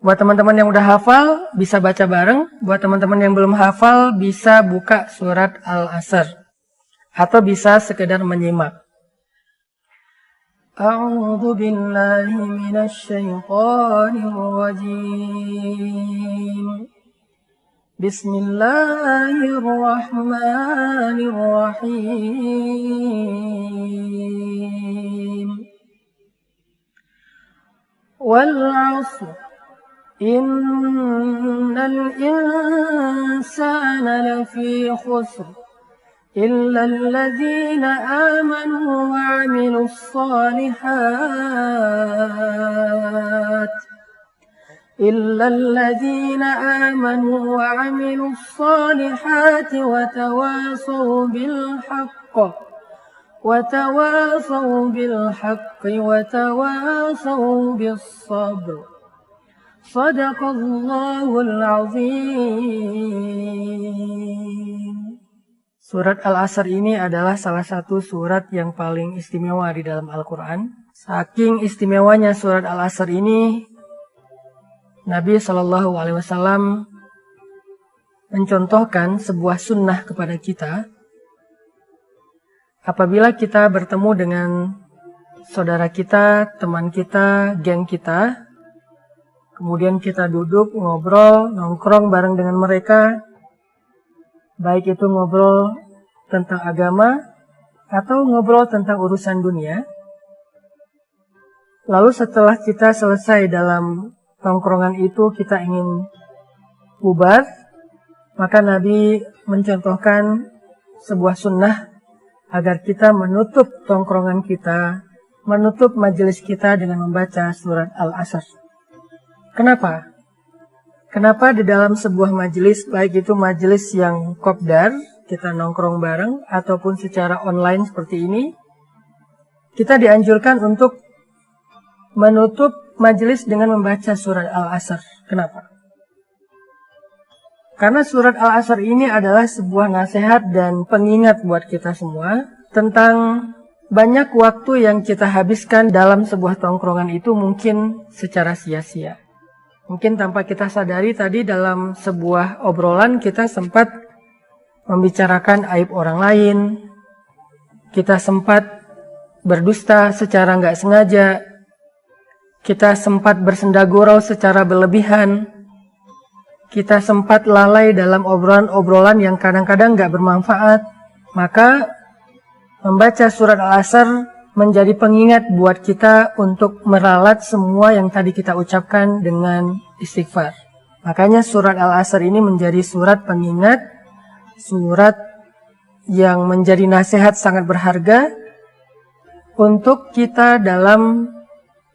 Buat teman-teman yang udah hafal, bisa baca bareng. Buat teman-teman yang belum hafal, bisa buka surat Al-Asr. Atau bisa sekedar menyimak. A'udzu billahi minasy syaithanir rajim. Bismillahirrahmanirrahim. Wal 'ashr. Innal insana lafi khusr illa alladhina amanu wa 'amilus shalihat wa tawasaw bil haqqi wa tawasaw bis sabr. Shadaqallahul azim. Surat Al-Asr ini adalah salah satu surat yang paling istimewa di dalam Al-Quran. Saking istimewanya surat Al-Asr ini, Nabi SAW mencontohkan sebuah sunnah kepada kita. Apabila kita bertemu dengan saudara kita, teman kita, geng kita, kemudian kita duduk, ngobrol, nongkrong bareng dengan mereka, baik itu ngobrol tentang agama atau ngobrol tentang urusan dunia. Lalu setelah kita selesai dalam nongkrongan itu, kita ingin bubar, maka Nabi mencontohkan sebuah sunnah agar kita menutup tongkrongan kita, menutup majelis kita dengan membaca surat Al-Asr. Kenapa? Kenapa di dalam sebuah majelis, baik itu majelis yang kopdar, kita nongkrong bareng, ataupun secara online seperti ini, kita dianjurkan untuk menutup majelis dengan membaca surat Al-Asr. Kenapa? Karena surat Al-Asr ini adalah sebuah nasihat dan pengingat buat kita semua tentang banyak waktu yang kita habiskan dalam sebuah tongkrongan itu mungkin secara sia-sia. Mungkin tanpa kita sadari tadi dalam sebuah obrolan kita sempat membicarakan aib orang lain. Kita sempat berdusta secara nggak sengaja. Kita sempat bersenda gurau secara berlebihan. Kita sempat lalai dalam obrolan-obrolan yang kadang-kadang nggak bermanfaat. Maka membaca surat Al-Asr menjadi pengingat buat kita untuk meralat semua yang tadi kita ucapkan dengan istighfar. Makanya surat Al-Asr ini menjadi surat pengingat, surat yang menjadi nasihat sangat berharga untuk kita dalam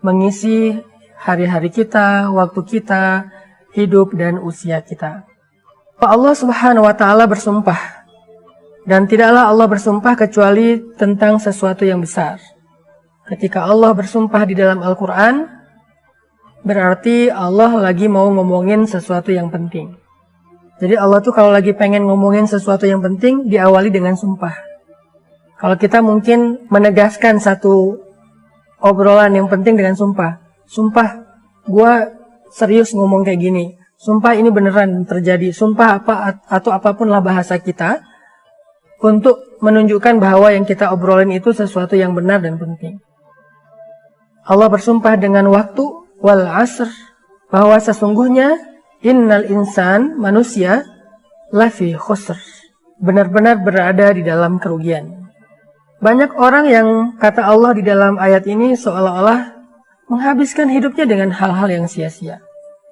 mengisi hari-hari kita, waktu kita, hidup dan usia kita. Allah Subhanahu wa Ta'ala bersumpah. Dan tidaklah Allah bersumpah kecuali tentang sesuatu yang besar. Ketika Allah bersumpah di dalam Al-Quran, berarti Allah lagi mau ngomongin sesuatu yang penting. Jadi Allah tuh kalau lagi pengen ngomongin sesuatu yang penting, diawali dengan sumpah. Kalau kita mungkin menegaskan satu obrolan yang penting dengan sumpah. Sumpah, gue serius ngomong kayak gini. Sumpah ini beneran terjadi. Sumpah apa atau apapun lah bahasa kita, untuk menunjukkan bahwa yang kita obrolin itu sesuatu yang benar dan penting. Allah bersumpah dengan waktu, wal asr, bahwa sesungguhnya innal insan, manusia, lafi khusr, benar-benar berada di dalam kerugian. Banyak orang yang kata Allah di dalam ayat ini seolah-olah menghabiskan hidupnya dengan hal-hal yang sia-sia.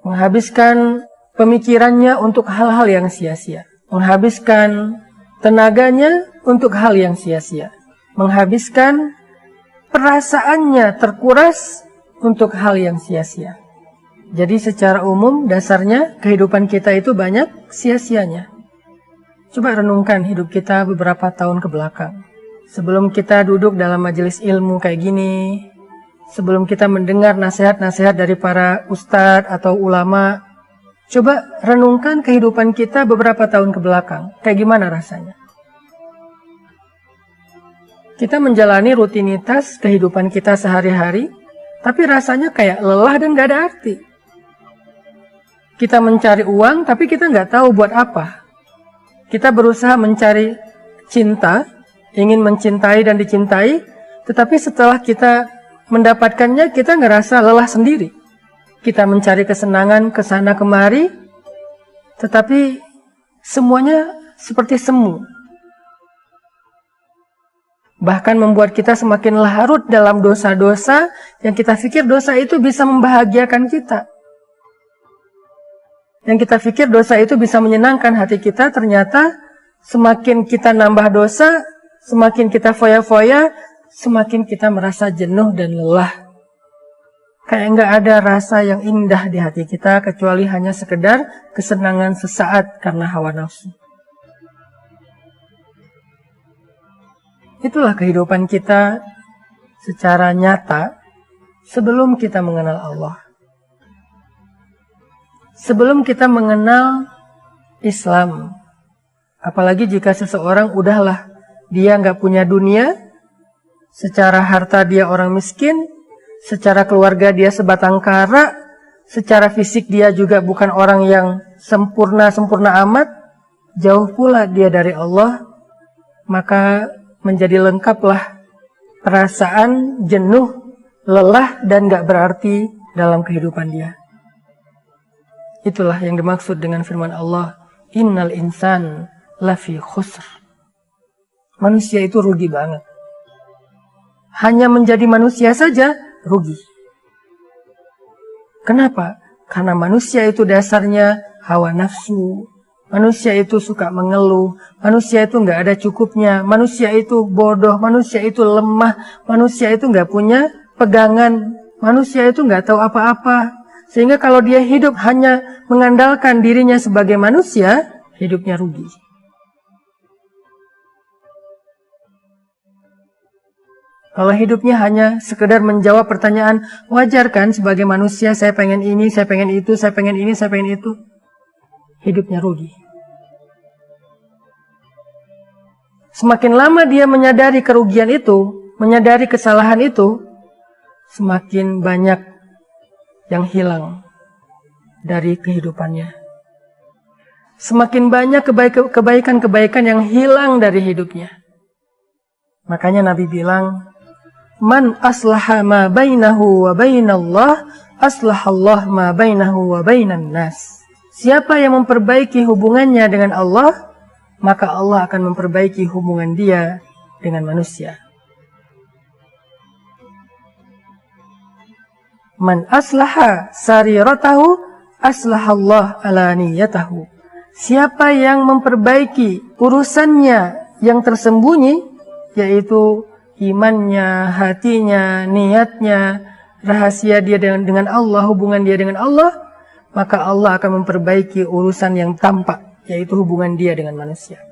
Menghabiskan pemikirannya untuk hal-hal yang sia-sia. Menghabiskan tenaganya untuk hal yang sia-sia. Menghabiskan perasaannya terkuras untuk hal yang sia-sia. Jadi secara umum dasarnya kehidupan kita itu banyak sia-sianya. Coba renungkan hidup kita beberapa tahun ke belakang. Sebelum kita duduk dalam majelis ilmu kayak gini, sebelum kita mendengar nasihat-nasihat dari para ustadz atau ulama, coba renungkan kehidupan kita beberapa tahun ke belakang. Kayak gimana rasanya? Kita menjalani rutinitas kehidupan kita sehari-hari, tapi rasanya kayak lelah dan gak ada arti. Kita mencari uang, tapi kita nggak tahu buat apa. Kita berusaha mencari cinta, ingin mencintai dan dicintai, tetapi setelah kita mendapatkannya, kita ngerasa lelah sendiri. Kita mencari kesenangan ke sana kemari, tetapi semuanya seperti semu. Bahkan membuat kita semakin larut dalam dosa-dosa yang kita pikir dosa itu bisa membahagiakan kita. Yang kita pikir dosa itu bisa menyenangkan hati kita, ternyata semakin kita nambah dosa, semakin kita foya-foya, semakin kita merasa jenuh dan lelah. Kayak nggak ada rasa yang indah di hati kita, kecuali hanya sekedar kesenangan sesaat karena hawa nafsu. Itulah kehidupan kita secara nyata sebelum kita mengenal Allah. Sebelum kita mengenal Islam, apalagi jika seseorang udahlah dia nggak punya dunia, secara harta dia orang miskin, secara keluarga dia sebatang kara, secara fisik dia juga bukan orang yang sempurna amat, jauh pula dia dari Allah, maka menjadi lengkaplah perasaan jenuh, lelah, dan nggak berarti dalam kehidupan dia. Itulah yang dimaksud dengan firman Allah, Innal insan lafi khusr. Manusia itu rugi banget. Hanya menjadi manusia saja rugi. Kenapa? Karena manusia itu dasarnya hawa nafsu. Manusia itu suka mengeluh. Manusia itu nggak ada cukupnya. Manusia itu bodoh. Manusia itu lemah. Manusia itu nggak punya pegangan. Manusia itu nggak tahu apa-apa. Sehingga kalau dia hidup hanya mengandalkan dirinya sebagai manusia, hidupnya rugi. Kalau hidupnya hanya sekedar menjawab pertanyaan, wajar kan sebagai manusia saya pengen ini, saya pengen itu, saya pengen ini, saya pengen itu. Hidupnya rugi. Semakin lama dia menyadari kerugian itu, menyadari kesalahan itu, semakin banyak yang hilang dari kehidupannya. Semakin banyak kebaikan-kebaikan yang hilang dari hidupnya. Makanya Nabi bilang, Man aslaha ma bainahu wa bainallah, aslahallah ma bainahu wa bainan nas. Siapa yang memperbaiki hubungannya dengan Allah, maka Allah akan memperbaiki hubungan dia dengan manusia. Man aslaha sariratahu, aslahallah alaniyatahu. Siapa yang memperbaiki urusannya yang tersembunyi, yaitu imannya, hatinya, niatnya, rahasia dia dengan Allah, hubungan dia dengan Allah, maka Allah akan memperbaiki urusan yang tampak, yaitu hubungan dia dengan manusia.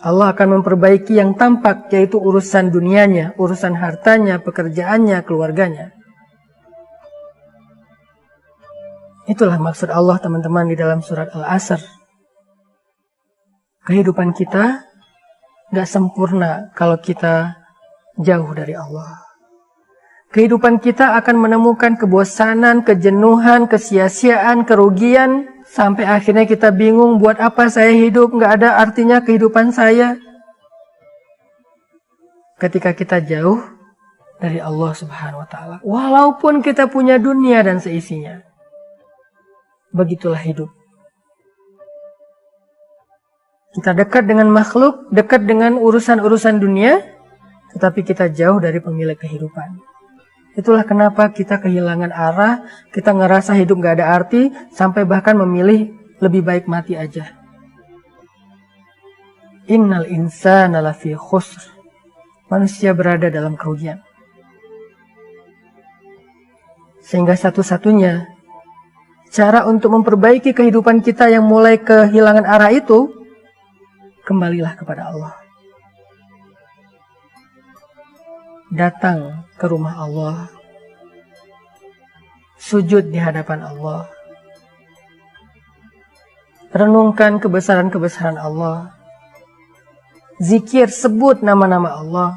Allah akan memperbaiki yang tampak, yaitu urusan dunianya, urusan hartanya, pekerjaannya, keluarganya. Itulah maksud Allah, teman-teman, di dalam surat Al-Asr. Kehidupan kita gak sempurna kalau kita jauh dari Allah. Kehidupan kita akan menemukan kebosanan, kejenuhan, kesia-siaan, kerugian, sampai akhirnya kita bingung, buat apa saya hidup, gak ada artinya kehidupan saya. Ketika kita jauh dari Allah Subhanahu wa Ta'ala, walaupun kita punya dunia dan seisinya, begitulah hidup. Kita dekat dengan makhluk, dekat dengan urusan-urusan dunia, tetapi kita jauh dari pemilik kehidupan. Itulah kenapa kita kehilangan arah, kita ngerasa hidup gak ada arti, sampai bahkan memilih lebih baik mati aja. Innal insana lafi khusr. Manusia berada dalam kerugian. Sehingga satu-satunya cara untuk memperbaiki kehidupan kita yang mulai kehilangan arah itu, kembalilah kepada Allah. Datang ke rumah Allah, sujud di hadapan Allah, renungkan kebesaran-kebesaran Allah, zikir, sebut nama-nama Allah,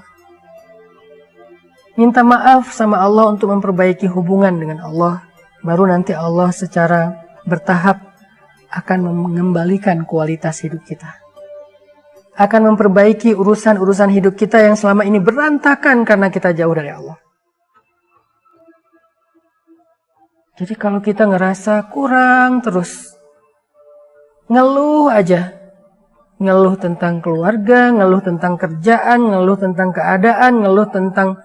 Minta maaf sama Allah untuk memperbaiki hubungan dengan Allah. Baru nanti Allah secara bertahap akan mengembalikan kualitas hidup kita. Akan memperbaiki urusan-urusan hidup kita yang selama ini berantakan karena kita jauh dari Allah. Jadi kalau kita ngerasa kurang terus, ngeluh aja. Ngeluh tentang keluarga, ngeluh tentang kerjaan, ngeluh tentang keadaan, ngeluh tentang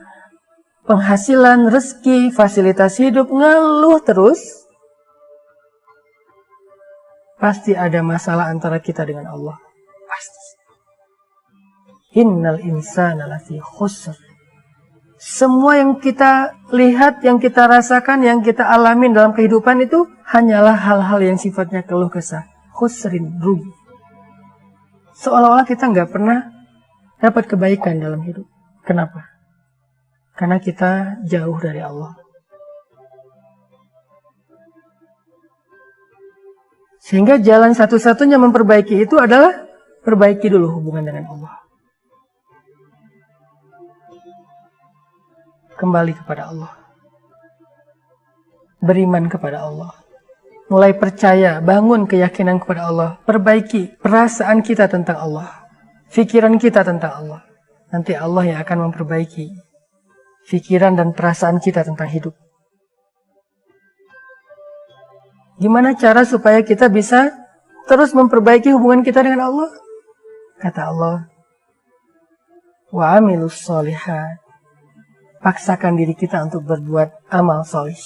penghasilan, rezeki, fasilitas hidup, ngeluh terus. Pasti ada masalah antara kita dengan Allah. Pasti. Innal insana lafi khusr. Semua yang kita lihat, yang kita rasakan, yang kita alamin dalam kehidupan itu hanyalah hal-hal yang sifatnya keluh kesah. Khusrin, rugi. Seolah-olah kita nggak pernah dapat kebaikan dalam hidup. Kenapa? Karena kita jauh dari Allah. Sehingga jalan satu-satunya memperbaiki itu adalah perbaiki dulu hubungan dengan Allah. Kembali kepada Allah. Beriman kepada Allah. Mulai percaya, bangun keyakinan kepada Allah. Perbaiki perasaan kita tentang Allah. Pikiran kita tentang Allah. Nanti Allah yang akan memperbaiki pikiran dan perasaan kita tentang hidup. Gimana cara supaya kita bisa terus memperbaiki hubungan kita dengan Allah? Kata Allah, wa amilus sholihat. Paksakan diri kita untuk berbuat amal solih.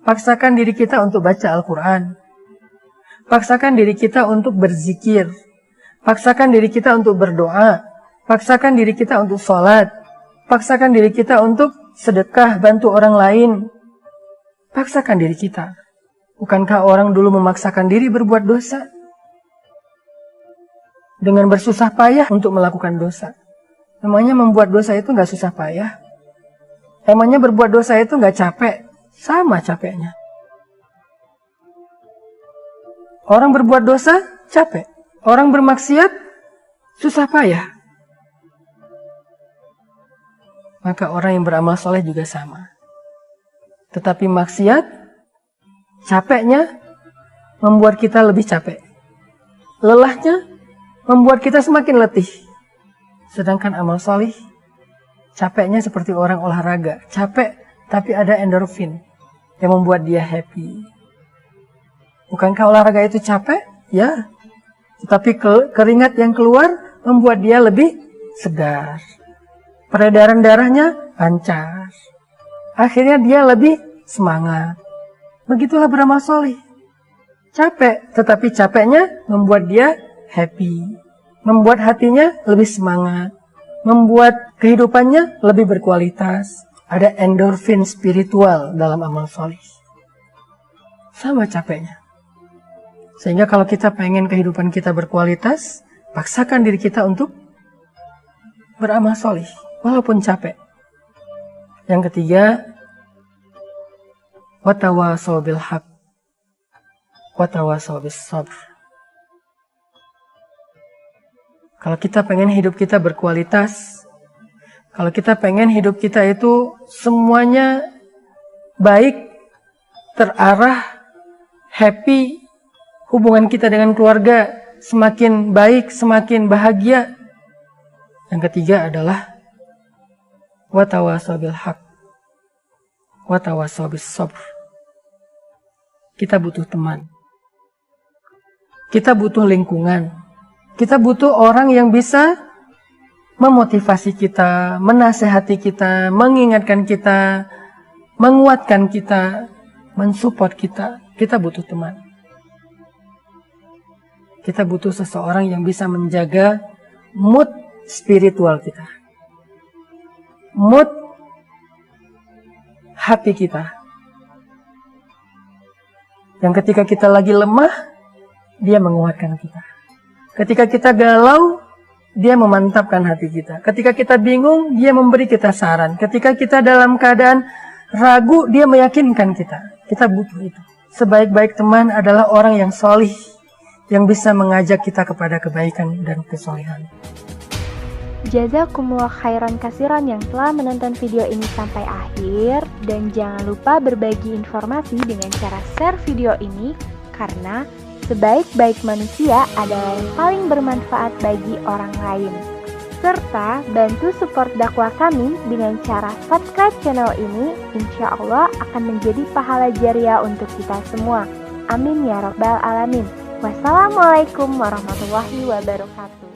Paksakan diri kita untuk baca Al-Quran. Paksakan diri kita untuk berzikir. Paksakan diri kita untuk berdoa. Paksakan diri kita untuk sholat. Paksakan diri kita untuk sedekah, bantu orang lain. Paksakan diri kita. Bukankah orang dulu memaksakan diri berbuat dosa? Dengan bersusah payah untuk melakukan dosa. Namanya membuat dosa itu nggak susah payah. Emangnya berbuat dosa itu nggak capek? Sama capeknya. Orang berbuat dosa, capek. Orang bermaksiat, susah payah. Maka orang yang beramal soleh juga sama. Tetapi maksiat, capeknya membuat kita lebih capek. Lelahnya membuat kita semakin letih. Sedangkan amal soleh, capeknya seperti orang olahraga. Capek, tapi ada endorfin yang membuat dia happy. Bukankah olahraga itu capek? Ya. Tetapi keringat yang keluar membuat dia lebih segar. Peredaran darahnya lancar. Akhirnya dia lebih semangat. Begitulah beramal soleh. Capek, tetapi capeknya membuat dia happy. Membuat hatinya lebih semangat. Membuat kehidupannya lebih berkualitas. Ada endorfin spiritual dalam amal soleh. Sama capeknya. Sehingga kalau kita pengen kehidupan kita berkualitas, paksakan diri kita untuk beramal soleh, walaupun capek. Yang ketiga, watawasau bil haq, watawasau bis sabr. Kalau kita pengen hidup kita berkualitas, kalau kita pengen hidup kita itu semuanya baik, terarah, happy, hubungan kita dengan keluarga semakin baik, semakin bahagia. Yang ketiga adalah watawasau bil haq, watawasau bis sabr. Kita butuh teman. Kita butuh lingkungan. Kita butuh orang yang bisa memotivasi kita, menasehati kita, mengingatkan kita, menguatkan kita, mensupport kita. Kita butuh teman. Kita butuh seseorang yang bisa menjaga mood spiritual kita. Mood hati kita. Yang ketika kita lagi lemah, dia menguatkan kita. Ketika kita galau, dia memantapkan hati kita. Ketika kita bingung, dia memberi kita saran. Ketika kita dalam keadaan ragu, dia meyakinkan kita. Kita butuh itu. Sebaik-baik teman adalah orang yang solih, yang bisa mengajak kita kepada kebaikan dan kesolehan. Jazakumullah khairan kasiran yang telah menonton video ini sampai akhir, dan jangan lupa berbagi informasi dengan cara share video ini karena sebaik-baik manusia adalah yang paling bermanfaat bagi orang lain. Serta bantu support dakwah kami dengan cara subscribe channel ini, insya Allah akan menjadi pahala jariah untuk kita semua. Amin ya rabbal alamin. Wassalamualaikum warahmatullahi wabarakatuh.